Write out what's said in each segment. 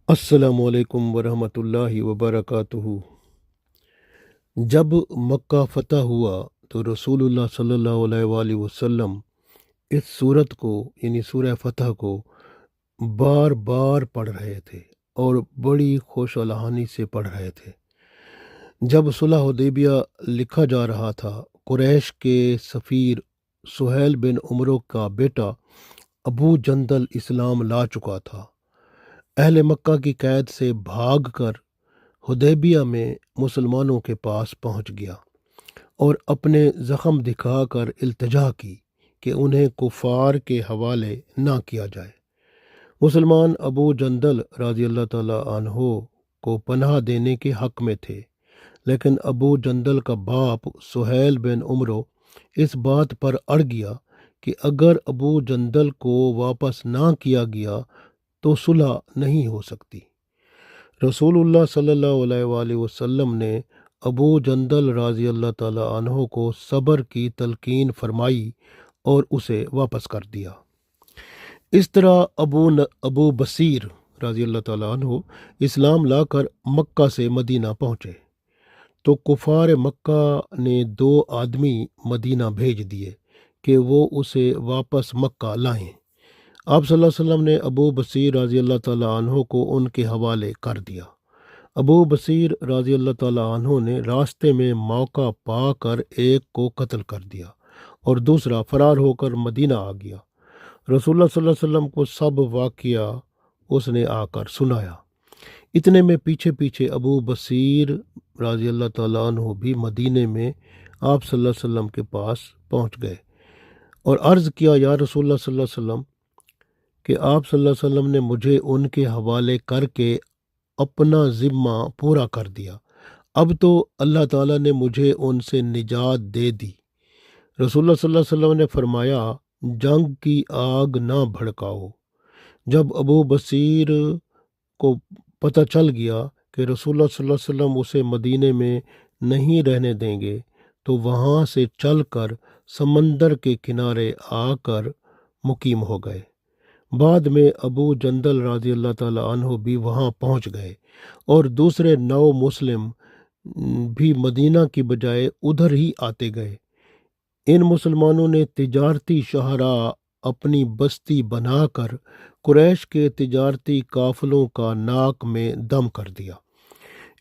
السلام علیکم ورحمۃ اللہ وبرکاتہ۔ جب مکہ فتح ہوا تو رسول اللہ صلی اللہ علیہ وآلہ وسلم اس صورت کو یعنی سورہ فتح کو بار بار پڑھ رہے تھے اور بڑی خوش الحانی سے پڑھ رہے تھے۔ جب صلح حدیبیہ لکھا جا رہا تھا، قریش کے سفیر سہیل بن عمرو کا بیٹا ابو جندل اسلام لا چکا تھا۔ اہل مکہ کی قید سے بھاگ کر حدیبیہ میں مسلمانوں کے پاس پہنچ گیا اور اپنے زخم دکھا کر التجا کی کہ انہیں کفار کے حوالے نہ کیا جائے۔ مسلمان ابو جندل رضی اللہ تعالیٰ عنہ کو پناہ دینے کے حق میں تھے، لیکن ابو جندل کا باپ سہیل بن عمرو اس بات پر اڑ گیا کہ اگر ابو جندل کو واپس نہ کیا گیا تو صلح نہیں ہو سکتی۔ رسول اللہ صلی اللہ علیہ وآلہ وسلم نے ابو جندل رضی اللہ تعالیٰ عنہ کو صبر کی تلقین فرمائی اور اسے واپس کر دیا۔ اس طرح ابو بصیر رضی اللہ تعالیٰ عنہ اسلام لا کر مکہ سے مدینہ پہنچے تو کفار مکہ نے 2 آدمی مدینہ بھیج دیے کہ وہ اسے واپس مکہ لائیں۔ آپ صلی اللہ علیہ وسلم نے ابو بصیر رضی اللہ تعالیٰ عنہ کو ان کے حوالے کر دیا۔ ابو بصیر رضی اللہ تعالیٰ عنہ نے راستے میں موقع پا کر ایک کو قتل کر دیا اور دوسرا فرار ہو کر مدینہ آ گیا۔ رسول اللہ صلی اللہ علیہ وسلم کو سب واقعہ اس نے آ کر سنایا۔ اتنے میں پیچھے پیچھے ابو بصیر رضی اللہ تعالیٰ عنہ بھی مدینے میں آپ صلی اللہ علیہ وسلم کے پاس پہنچ گئے اور عرض کیا، یا رسول اللہ صلی اللہ علیہ وسلم، کہ آپ صلی اللہ علیہ وسلم نے مجھے ان کے حوالے کر کے اپنا ذمہ پورا کر دیا، اب تو اللہ تعالیٰ نے مجھے ان سے نجات دے دی۔ رسول اللہ صلی اللہ علیہ وسلم نے فرمایا، جنگ کی آگ نہ بھڑکاؤ۔ جب ابو بصیر کو پتہ چل گیا کہ رسول اللہ صلی اللہ علیہ وسلم اسے مدینے میں نہیں رہنے دیں گے تو وہاں سے چل کر سمندر کے کنارے آ کر مقیم ہو گئے۔ بعد میں ابو جندل رضی اللہ تعالیٰ عنہ بھی وہاں پہنچ گئے اور دوسرے 9 مسلم بھی مدینہ کی بجائے ادھر ہی آتے گئے۔ ان مسلمانوں نے تجارتی شاہراہ اپنی بستی بنا کر قریش کے تجارتی قافلوں کا ناک میں دم کر دیا۔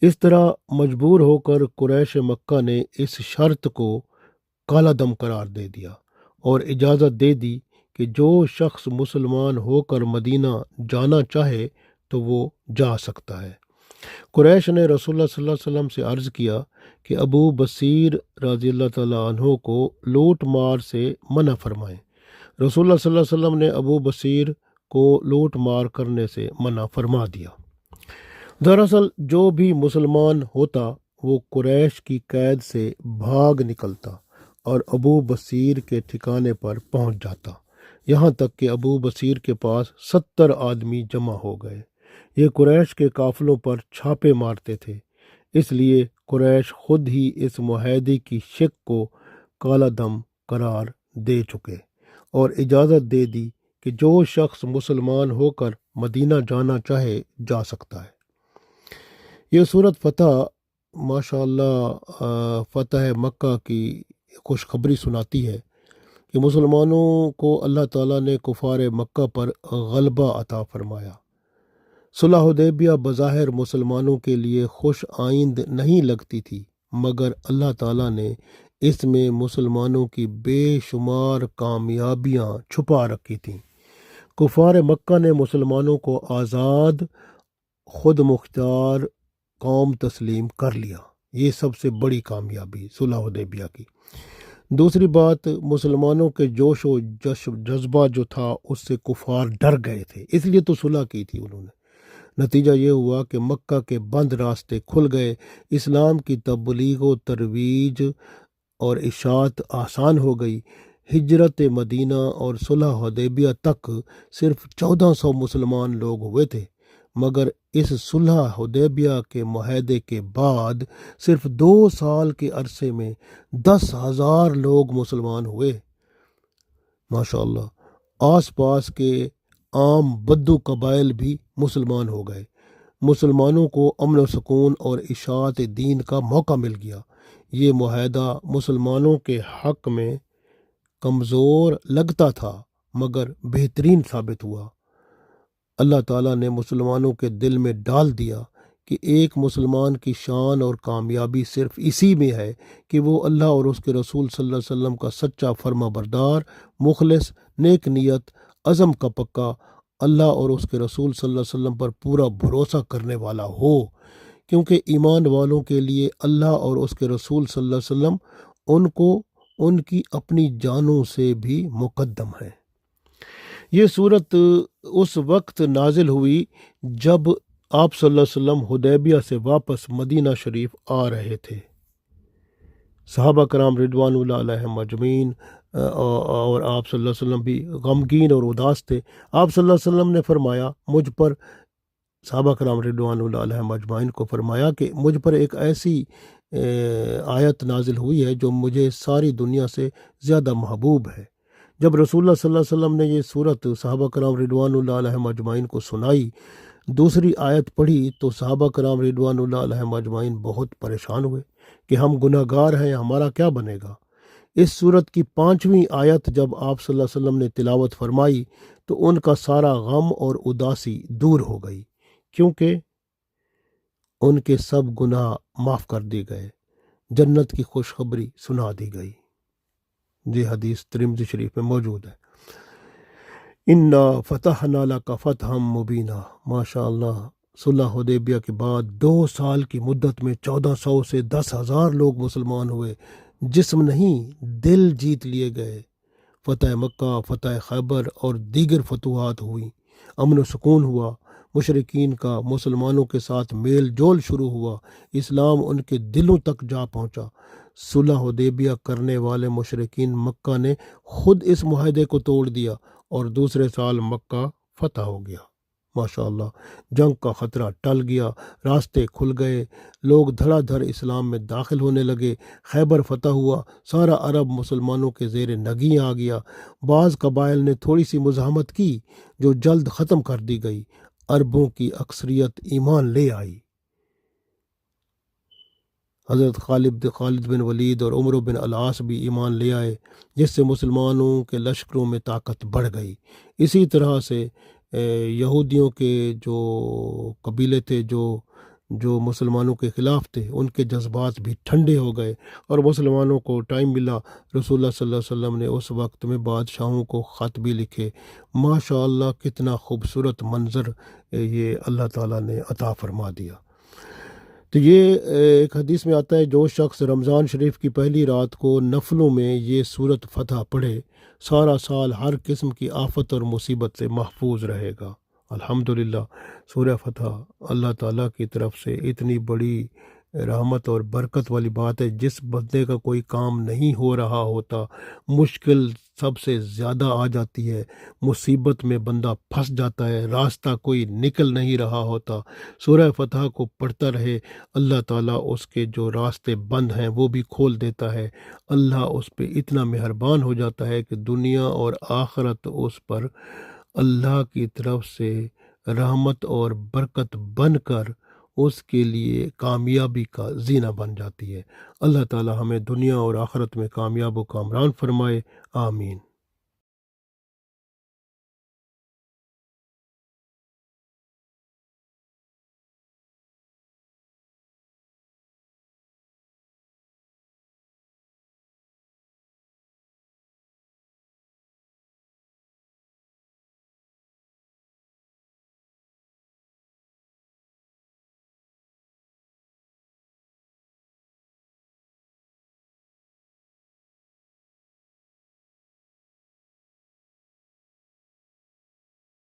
اس طرح مجبور ہو کر قریش مکہ نے اس شرط کو کالا دم قرار دے دیا اور اجازت دے دی کہ جو شخص مسلمان ہو کر مدینہ جانا چاہے تو وہ جا سکتا ہے۔ قریش نے رسول اللہ صلی اللہ علیہ وسلم سے عرض کیا کہ ابو بصیر رضی اللہ تعالیٰ عنہ کو لوٹ مار سے منع فرمائیں۔ رسول اللہ صلی اللہ علیہ وسلم نے ابو بصیر کو لوٹ مار کرنے سے منع فرما دیا۔ دراصل جو بھی مسلمان ہوتا وہ قریش کی قید سے بھاگ نکلتا اور ابو بصیر کے ٹھکانے پر پہنچ جاتا، یہاں تک کہ ابو بصیر کے پاس 70 آدمی جمع ہو گئے۔ یہ قریش کے قافلوں پر چھاپے مارتے تھے، اس لیے قریش خود ہی اس معاہدے کی شک کو کالا دم قرار دے چکے اور اجازت دے دی کہ جو شخص مسلمان ہو کر مدینہ جانا چاہے جا سکتا ہے۔ یہ صورت فتح ماشاءاللہ فتح مکہ کی خوشخبری سناتی ہے کہ مسلمانوں کو اللہ تعالیٰ نے کفار مکہ پر غلبہ عطا فرمایا۔ صلح حدیبیہ بظاہر مسلمانوں کے لیے خوش آئند نہیں لگتی تھی، مگر اللہ تعالیٰ نے اس میں مسلمانوں کی بے شمار کامیابیاں چھپا رکھی تھیں۔ کفار مکہ نے مسلمانوں کو آزاد خود مختار قوم تسلیم کر لیا، یہ سب سے بڑی کامیابی صلح حدیبیہ کی۔ دوسری بات، مسلمانوں کے جوش و جذبہ جو تھا اس سے کفار ڈر گئے تھے، اس لیے تو صلح کی تھی انہوں نے۔ نتیجہ یہ ہوا کہ مکہ کے بند راستے کھل گئے، اسلام کی تبلیغ و ترویج اور اشاعت آسان ہو گئی۔ ہجرت مدینہ اور صلح حدیبیہ تک صرف 1400 مسلمان لوگ ہوئے تھے، مگر اس صلح حدیبیہ کے معاہدے کے بعد صرف 2 سال کے عرصے میں 10,000 لوگ مسلمان ہوئے۔ ماشاءاللہ، آس پاس کے عام بدو قبائل بھی مسلمان ہو گئے۔ مسلمانوں کو امن و سکون اور اشاعت دین کا موقع مل گیا۔ یہ معاہدہ مسلمانوں کے حق میں کمزور لگتا تھا مگر بہترین ثابت ہوا۔ اللہ تعالیٰ نے مسلمانوں کے دل میں ڈال دیا کہ ایک مسلمان کی شان اور کامیابی صرف اسی میں ہے کہ وہ اللہ اور اس کے رسول صلی اللہ علیہ وسلم کا سچا فرما بردار، مخلص، نیک نیت، عزم کا پکا، اللہ اور اس کے رسول صلی اللہ علیہ وسلم پر پورا بھروسہ کرنے والا ہو، کیونکہ ایمان والوں کے لیے اللہ اور اس کے رسول صلی اللہ علیہ وسلم ان کو ان کی اپنی جانوں سے بھی مقدم ہے۔ یہ صورت اس وقت نازل ہوئی جب آپ صلی اللہ علیہ وسلم حدیبیہ سے واپس مدینہ شریف آ رہے تھے۔ صحابہ کرام رضوان اللہ علیہم اجمعین اور آپ صلی اللہ علیہ وسلم بھی غمگین اور اداس تھے۔ آپ صلی اللہ علیہ وسلم نے فرمایا مجھ پر، صحابہ کرام رضوان اللہ علیہم اجمعین کو فرمایا کہ مجھ پر ایک ایسی آیت نازل ہوئی ہے جو مجھے ساری دنیا سے زیادہ محبوب ہے۔ جب رسول اللہ صلی اللہ علیہ وسلم نے یہ صورت صحابہ کرام رضوان اللہ علیہم اجمعین کو سنائی، دوسری آیت پڑھی، تو صحابہ کرام رضوان اللہ علیہم اجمعین بہت پریشان ہوئے کہ ہم گناہ گار ہیں، ہمارا کیا بنے گا۔ اس صورت کی 5ویں آیت جب آپ صلی اللہ علیہ وسلم نے تلاوت فرمائی تو ان کا سارا غم اور اداسی دور ہو گئی، کیونکہ ان کے سب گناہ معاف کر دیے گئے، جنت کی خوشخبری سنا دی گئی۔ یہ حدیث ترمذی شریف میں موجود ہے۔ انا فتحنا لک فتحا مبینا، ماشاء اللہ، صلح حدیبیہ کے بعد 2 سال کی مدت میں 1400 سے 10,000 لوگ مسلمان ہوئے، جسم نہیں دل جیت لیے گئے۔ فتح مکہ، فتح خیبر اور دیگر فتوحات ہوئیں، امن و سکون ہوا، مشرکین کا مسلمانوں کے ساتھ میل جول شروع ہوا، اسلام ان کے دلوں تک جا پہنچا۔ صلح حدیبیہ کرنے والے مشرکین مکہ نے خود اس معاہدے کو توڑ دیا اور دوسرے سال مکہ فتح ہو گیا۔ ماشاءاللہ، جنگ کا خطرہ ٹل گیا، راستے کھل گئے، لوگ دھڑا دھڑ اسلام میں داخل ہونے لگے، خیبر فتح ہوا، سارا عرب مسلمانوں کے زیر نگیں آ گیا۔ بعض قبائل نے تھوڑی سی مزاحمت کی جو جلد ختم کر دی گئی، عربوں کی اکثریت ایمان لے آئی۔ حضرت خالد بن ولید اور عمرو بن العاص بھی ایمان لے آئے، جس سے مسلمانوں کے لشکروں میں طاقت بڑھ گئی۔ اسی طرح سے یہودیوں کے جو قبیلے تھے جو مسلمانوں کے خلاف تھے، ان کے جذبات بھی ٹھنڈے ہو گئے اور مسلمانوں کو ٹائم ملا۔ رسول اللہ صلی اللہ علیہ وسلم نے اس وقت میں بادشاہوں کو خط بھی لکھے۔ ماشاء اللہ، کتنا خوبصورت منظر یہ اللہ تعالیٰ نے عطا فرما دیا۔ تو یہ ایک حدیث میں آتا ہے، جو شخص رمضان شریف کی پہلی رات کو نفلوں میں یہ سورت فتح پڑھے، سارا سال ہر قسم کی آفت اور مصیبت سے محفوظ رہے گا۔ الحمدللہ، سورہ فتح اللہ تعالیٰ کی طرف سے اتنی بڑی رحمت اور برکت والی بات ہے۔ جس بندے کا کوئی کام نہیں ہو رہا ہوتا، مشکل سب سے زیادہ آ جاتی ہے، مصیبت میں بندہ پھنس جاتا ہے، راستہ کوئی نکل نہیں رہا ہوتا، سورہ فتح کو پڑھتا رہے، اللہ تعالیٰ اس کے جو راستے بند ہیں وہ بھی کھول دیتا ہے۔ اللہ اس پہ اتنا مہربان ہو جاتا ہے کہ دنیا اور آخرت اس پر اللہ کی طرف سے رحمت اور برکت بن کر اس کے لیے کامیابی کا زینہ بن جاتی ہے۔ اللہ تعالی ہمیں دنیا اور آخرت میں کامیاب و کامران فرمائے، آمین۔